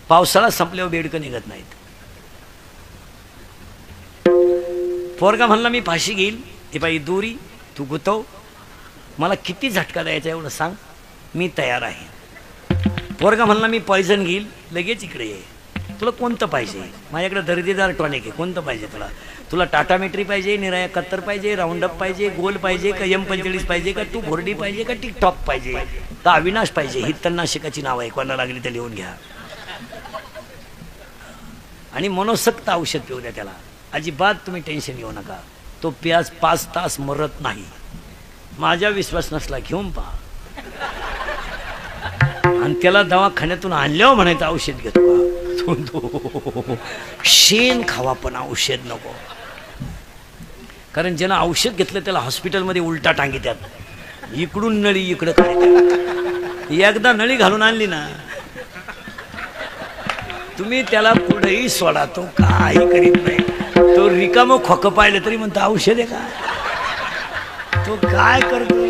पावसाळा संपल्यावर बेडकं निघत नाहीत. पोरगा म्हणला मी फाशी घेईल, ती बाई दोरी तू गुतव, मला किती झटका द्यायचा एवढं सांग, मी तयार आहे. पोरगा म्हणला मी पॉयझन घेईल, लगेच इकडे ये, तुला कोणतं पाहिजे, माझ्याकडे दर्जेदार टॉनिक आहे, कोणतं पाहिजे तुला, तुला टाटा मेट्री पाहिजे, निराया कत्तर पाहिजे, राऊंडअप पाहिजे, गोल पाहिजे का M45 पाहिजे का तू भोरडी पाहिजे का टिकटॉक पाहिजे का अविनाश पाहिजे, ही तणनाशकाची नाव आहे, कोणाला लागली तर लिहून घ्या. आणि मनोसक्त औषध पिऊ द्या त्याला, अजिबात तुम्ही टेन्शन घेऊ नका. तो 5 तास मरत नाही. माझ्या विश्वास नसला घेऊन पहा. आणि त्याला दवाखान्यातून आणल्यावर म्हणायचं औषध घेतो का, शेण खावा पण औषध नको. कारण ज्यानं औषध घेतलं त्याला हॉस्पिटलमध्ये उलटा टांगीत्यात, इकडून नळी इकडं काढतात. एकदा नळी घालून आणली ना तुम्ही त्याला पुढेही सोडा, तो काही करीत नाही. तो रिकामं खोकं पाहिलं तरी म्हणतो औषध आहे का. तो काय करतो,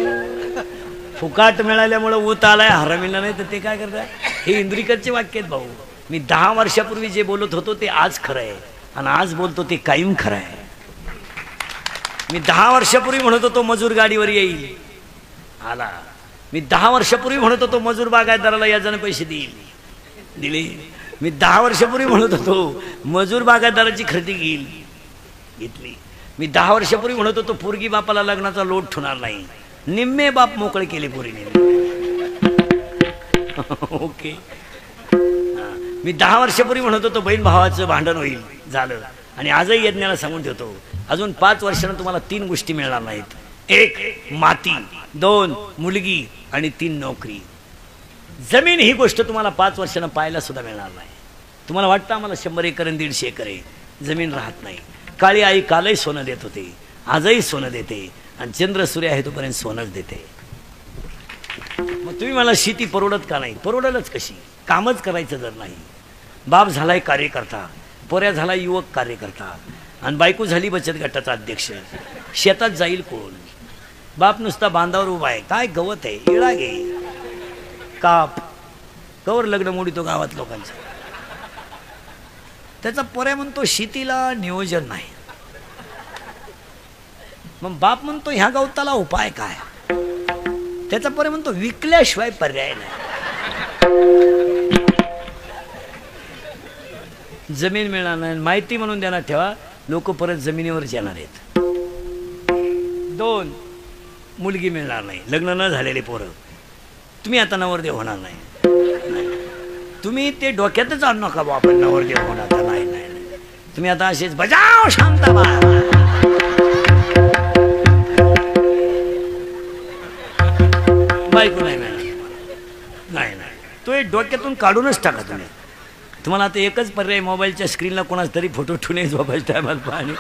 फुकाट मिळाल्यामुळं ऊत आलाय, हरमिला नाही तर ते काय करताय. हे इंद्रिकरचे वाक्य आहेत भाऊ. मी 10 वर्षापूर्वी जे बोलत होतो ते आज खरं आहे, आणि आज बोलतो ते कायम खरं आहे. मी 10 वर्षापूर्वी म्हणत होतो मजूर गाडीवर येईल, आला. मी 10 वर्षापूर्वी म्हणत होतो मजूर बागायतदाराला याजाने पैसे देईल, दिले. मी 10 वर्षापूर्वी म्हणत होतो मजूर बागायतदाराची खरेदी घेईल, घेतली. मी 10 वर्षापूर्वी म्हणत होतो पोरगी बापाला लग्नाचा लोट ठेवणार नाही, निम्मे बाप मोकळे केले पोरीने. ओके. मी 10 वर्षापूर्वी म्हणत होतो बहीण भावाचं भांडण होईल, झालं. आणि आजही यज्ञाला सांगून ठेवतो अजून 5 वर्षांना तुम्हाला 3 गोष्टी मिळणार नाहीत. 1 माती, 2 मुलगी आणि 3 नोकरी. जमीन ही गोष्ट तुम्हाला 5 वर्षांना पाहायला सुद्धा मिळणार नाही. तुम्हाला वाटतं आम्हाला 100 एकर आणि 150 एकर आहे, जमीन राहत नाही. काळी आई कालही सोनं देत होते, आजही सोनं देते, आणि चंद्र सूर्य आहे तोपर्यंत सोनच देते. मग तुम्ही मला शेती परवडत का नाही, परवडलच कशी, कामच करायचं जर नाही. बाप झालाय कार्यकर्ता, पोऱ्या झाला युवक कार्यकर्ता, आणि बायको झाली बचत गटाचा अध्यक्ष. शेतात जाईल कोण, बाप नुसता बांधावर उभा आहे, काय गवत आहे, इळा घे काप, कवर लग्न मोडीतो गावात लोकांचं. त्याचा पोऱ्या म्हणतो शेतीला नियोजन नाही. मग बाप म्हणतो ह्या गवताला उपाय काय, त्याचा पोऱ्या म्हणतो विकल्याशिवाय पर्याय नाही. जमीन मिळणार नाही, माहिती म्हणून देणार ठेवा, लोक परत जमिनीवरच येणार आहेत. 2 मुलगी मिळणार नाही, लग्न न झालेले पोरं, तुम्ही आता नवरदेव होणार नाही. तुम्ही ते डोक्यातच आणू नका बा आपण नवरदेव होणार, नाही नाही नाही. तुम्ही आता असेच बजाव शांता बायको नाही मिळणार, नाही नाही. तो एक डोक्यातून काढूनच टाका तुम्ही. तुम्हाला आता एकच पर्याय, मोबाईलच्या स्क्रीनला कोणाच तरी फोटो ठेवून झोपायच्या टायमाला पाहणे.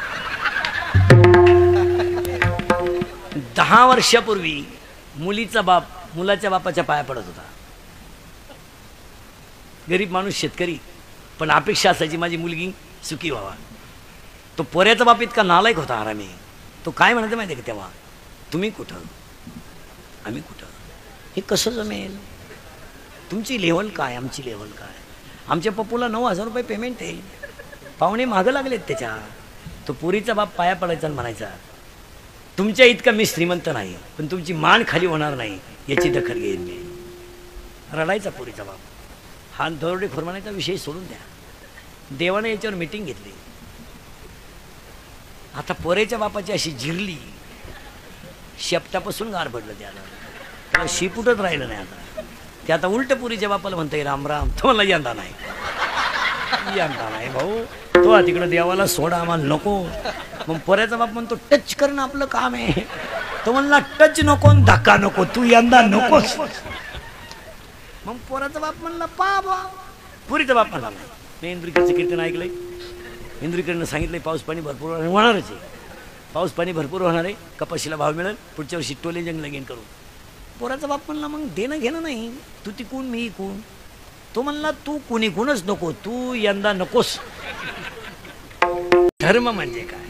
10 वर्षापूर्वी मुलीचा बाप मुलाच्या बापाच्या पाया पडत होता. गरीब माणूस, शेतकरी, पण अपेक्षा असायची माझी मुलगी सुखी व्हावा. तो पोऱ्याचा बाप इतका नालायक होता हरामी. तो काय म्हणायचं माहिती आहे का तेव्हा, तुम्ही कुठं आम्ही कुठं, हे कसं जमेल, तुमची लेवल काय आमची लेवल काय. आमच्या पप्पूला 9,000 रुपये पेमेंट आहे, पाहुणे मागं लागलेत त्याच्या. तो पोरीचा बाप पाया पडायचा आणि म्हणायचा तुमच्या इतका मी श्रीमंत नाही, पण तुमची मान खाली होणार नाही याची दखल घेईन मी. रडायचा पोरीचा बाप. हा दरोडेखोर म्हणायचा विषय सोडून द्या. देवाने याच्यावर मीटिंग घेतली. आता पोरेच्या बापाची अशी जिरली, शेपटापासून गार पडलं त्याला शिपुटच राहिलं नाही. आता ते आता उलट पुरीच्या बापाला म्हणताय राम राम, तो मला यंदा नाही, यंदा नाही भाऊ, तो तिकडं देवाला सोडा, आम्हाला नको. मग पोऱ्याचा बाप म्हणतो टच करणं आपलं काम आहे. तो म्हणला टच नको, धक्का नको, तू यंदा नकोस. मग पोराचा बाप म्हणला बाबा, पुरीचा बाप म्हणला नाही. मी इंद्रिकरचं कीर्तन ऐकलंय, इंद्रिकरनं सांगितलंय पाऊस पाणी भरपूर होणारच आहे, पाऊस पाणी भरपूर होणार आहे, कपाशीला भाव मिळेल, पुढच्या वर्षी टोले जंग लगीन करू. पोराचा बाप म्हणला मग देणं घेणं नाही, तू ती कोण मी कोण. तो म्हणला तू कोणी कोणच नको, तू यंदा नकोस. धर्म म्हणजे काय.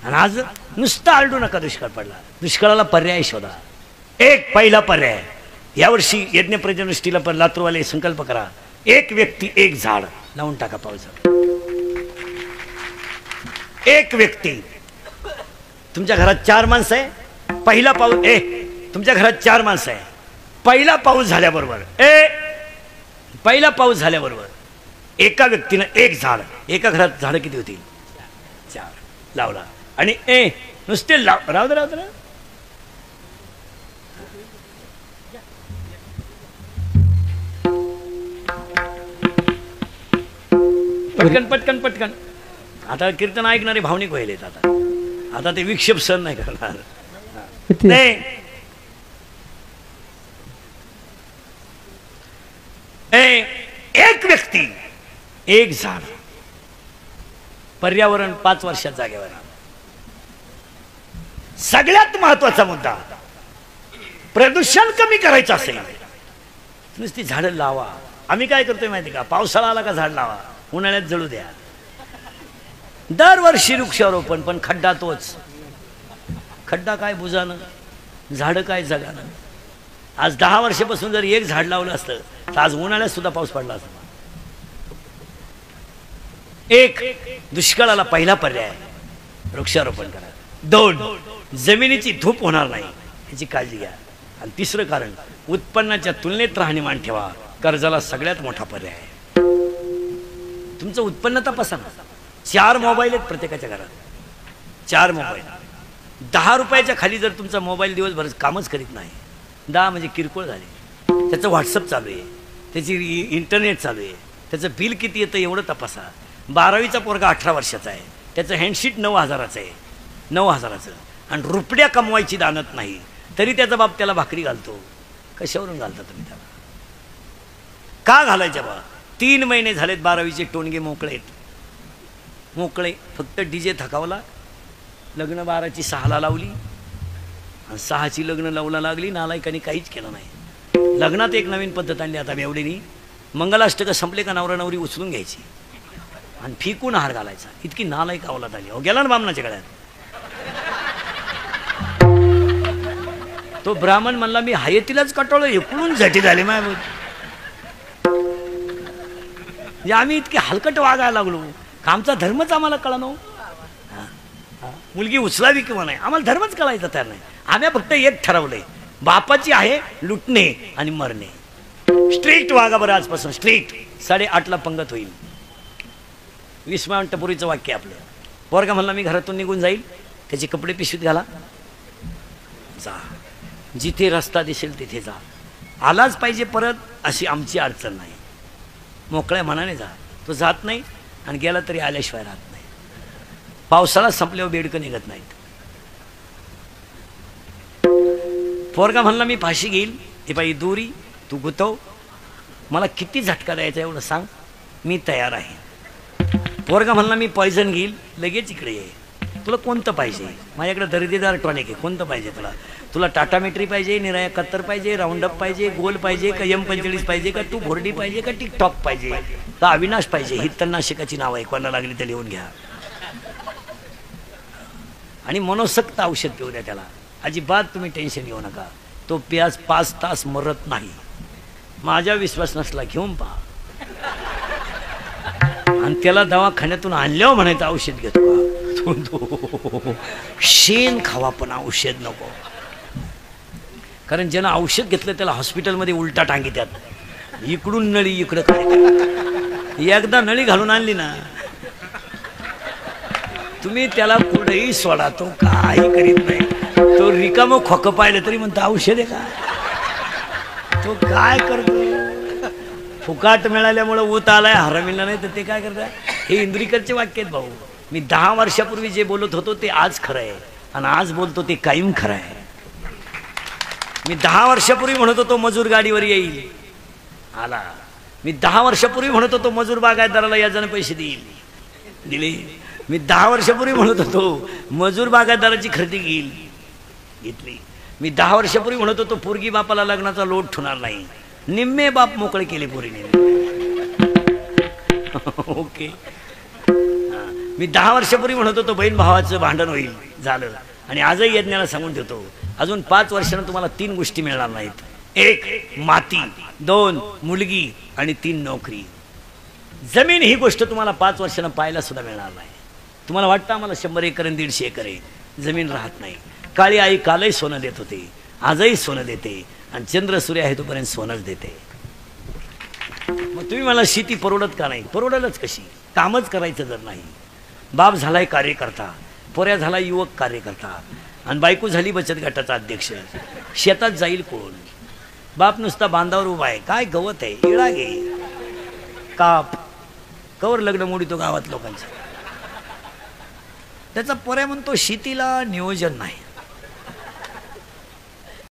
आणि आज नुसतं आरडू नका, दुष्काळ पडला, दुष्काळाला पर्याय शोधा. एक पहिला पर्याय, यावर्षी यज्ञ पर्यटनष्टीला पण लातूरवाले संकल्प करा, एक व्यक्ती एक झाड लावून टाका पाऊस. एक व्यक्ती. तुमच्या घरात 4 माणसं आहे. पहिला पाऊस तुमच्या घरात 4 माणसं आहे. पहिला पाऊस झाल्याबरोबर पहिला पाऊस झाल्याबरोबर एका व्यक्तीनं एक झाड. एका घरात झाडं किती होती? 4 लावला. आणि नुसते राहू दे. पटकन पटकन पटकन. आता कीर्तन ऐकणारे भावनिक व्हायलेत. आता ते विक्षेप सहन नाही करणार. नाही एक व्यक्ती एक झाड. पर्यावरण 5 वर्षात जागेवर. सगळ्यात महत्वाचा मुद्दा, प्रदूषण कमी करायचं असेल नुसती झाडं लावा. आम्ही काय करतोय माहिती का? पावसाळा आला का झाड लावा, उन्हाळ्यात जळू द्या. दरवर्षी वृक्षारोपण, पण खड्डा तोच. खड्डा काय बुजानं, झाडं काय जगानं. आज 10 वर्षापासून जर एक झाड लावलं असतं तर आज उन्हाळ्यात सुद्धा पाऊस पडला असता. एक, दुष्काळाला पहिला पर्याय वृक्षारोपण करा. 2, जमिनीची धूप होणार नाही याची काळजी घ्या. आणि 3रं कारण, उत्पन्नाच्या तुलनेत राहणीमान ठेवा. कर्जाला सगळ्यात मोठा पर्याय आहे. तुमचं उत्पन्न तपासा ना. 4 मोबाईल आहेत प्रत्येकाच्या घरात. 4 मोबाईल. 10 रुपयाच्या खाली जर तुमचा मोबाईल दिवसभर कामच करीत नाही, 10 म्हणजे किरकोळ झाले. त्याचं व्हॉट्सअप चालू आहे, त्याची इंटरनेट चालू आहे, त्याचं बिल किती येतं एवढं तपासा. 12वीचा पोरगा 18 वर्षाचा आहे, त्याचं हँडशीट 9,000चं आहे. 9,000चं. आणि रुपड्या कमवायची दानत नाही तरी त्याचा बाप त्याला भाकरी घालतो. कशावरून घालता तुम्ही त्याला? का घालायच्या बा? 3 महिने झालेत 12वीचे टोणगे मोकळे. फक्त डीजे थकावला. लग्न 12ची 6ला लावली आणि 6ची लग्न लावला लागली. नालायकांनी काहीच केलं नाही. लग्नात एक नवीन पद्धत आणली आता बेवडीनी. मंगलाष्टक संपले का नवरा नवरी उचलून घ्यायची आणि फिकून हार घालायचा. इतकी नालायक अवलाद आली. गेला ना बामणाच्या गळ्यात. तो ब्राह्मण म्हणला मी हयतीलाच कटवलं, इकडून झटी झाली माय. आम्ही इतके हलकट वागायला लागलो. आमचा धर्मच आम्हाला कळनो. मुलगी उचलावी किंवा नाही आम्हाला धर्मच कळायचा तयार नाही. आम्ही फक्त एक ठरवलंय, बापाची आहे लुटणे आणि मरणे. स्ट्रिक्ट वागा बरं आजपासून. स्ट्रिक्ट. 8:30ला पंगत होईल. 20 मिनिटापूर्वीचं वाक्य आपलं. पोरगा म्हणला मी घरातून निघून जाईल, त्याचे कपडे पिशवीत घाला, जा. जिथे रस्ता दिसेल तिथे जा. आलाच पाहिजे परत अशी आमची अडचण नाही. मोकळ्या मनाने जा. तो जात नाही आणि गेला तरी आल्याशिवाय राहत नाही. पावसाळा संपल्यावर बेडकं निघत नाहीत. पोरगा म्हणला मी फाशी घेईल. हे बाई दोरी तू गुतव, मला किती झटका द्यायचा एवढं सांग, मी तयार आहे. पोरगा म्हणला मी पॉयझन घेईल. लगेच इकडे ये. तुला कोणतं पाहिजे? माझ्याकडे दर्जेदार टॉनिक आहे. कोणतं पाहिजे तुला? तुला टाटा मेट्री पाहिजे, निराया 71 पाहिजे, राऊंडअप पाहिजे, गोल पाहिजे का M45 पाहिजे का तू भोरडी पाहिजे का टिकटॉक पाहिजे का अविनाश पाहिजे? ही तणनाशकाची नाव आहे. कोणाला लागली ते लिहून घ्या. आणि मनोसक्त औषध पिऊ द्या त्याला. अजिबात तुम्ही टेन्शन घेऊ नका. तो 5 तास मरत नाही. माझ्या विश्वास नसला घेऊन पहा. आणि त्याला दवाखान्यातून आणल्यावर म्हणायचं औषध घेतो का? शेण खावा पण औषध नको. कारण ज्यानं औषध घेतलं त्याला हॉस्पिटलमध्ये उलटा टांगित्यात. इकडून नळी इकडं काय. एकदा नळी घालून आणली ना तुम्ही त्याला कुठेही सोडा, तो काही करीत नाही. तो रिकामं खोकं पाहिलं तरी म्हणतो औषध आहे का. तो काय करतो? फुकाट मिळाल्यामुळं ऊत आलाय, हरमिला नाही तर ते काय करतात. हे इंद्रिकरचे वाक्य आहेत भाऊ. मी 10 वर्षापूर्वी जे बोलत होतो ते आज खरं आहे आणि आज बोलतो ते कायम खरं आहे. मी 10 वर्षापूर्वी म्हणत होतो मजूर गाडीवर येईल, आला. मी 10 वर्षापूर्वी म्हणत होतो मजूर बागायतदाराला याजाने पैसे देईल, दिले. मी 10 वर्षापूर्वी म्हणत होतो मजूर बागायतदाराची खरेदी घेईल, घेतली. मी 10 वर्षापूर्वी म्हणत होतो पोरगी बापाला लग्नाचा लोट ठेवणार नाही, निम्मे बाप मोकळे केले पोरीने. ओके. मी 10 वर्षापूर्वी म्हणत होतो बहीण भावाचं भांडण होईल, झालं. आणि आजही यज्ञाला सांगून ठेवतो अजून 5 वर्षांना तुम्हाला 3 गोष्टी मिळणार नाहीत. 1 माती, 2 मुलगी आणि 3 नोकरी. जमीन ही गोष्ट तुम्हाला 5 वर्षांना पाहायला सुद्धा मिळणार नाही. तुम्हाला वाटतं आम्हाला 100 एकर आणि 150 एकर आहे, जमीन राहत नाही. काळी आई कालही सोनं देत होते, आजही सोनं देते आणि चंद्र सूर्य आहे तोपर्यंत सोनंच देते. मग तुम्ही मला शेती परवडत का नाही? परवडलच कशी? कामच करायचं जर नाही. बाप झालाय कार्यकर्ता, पोऱ्या झाला युवक कार्यकर्ता आणि बायको झाली बचत गटाचा अध्यक्ष. शेतात जाईल कोण? बाप नुसता बांधावर उभा आहे. काय गवत आहे, इळा घे, काप, कवर लग्न मोडीतो गावात लोकांचं. त्याचा पोऱ्या म्हणतो शेतीला नियोजन नाही.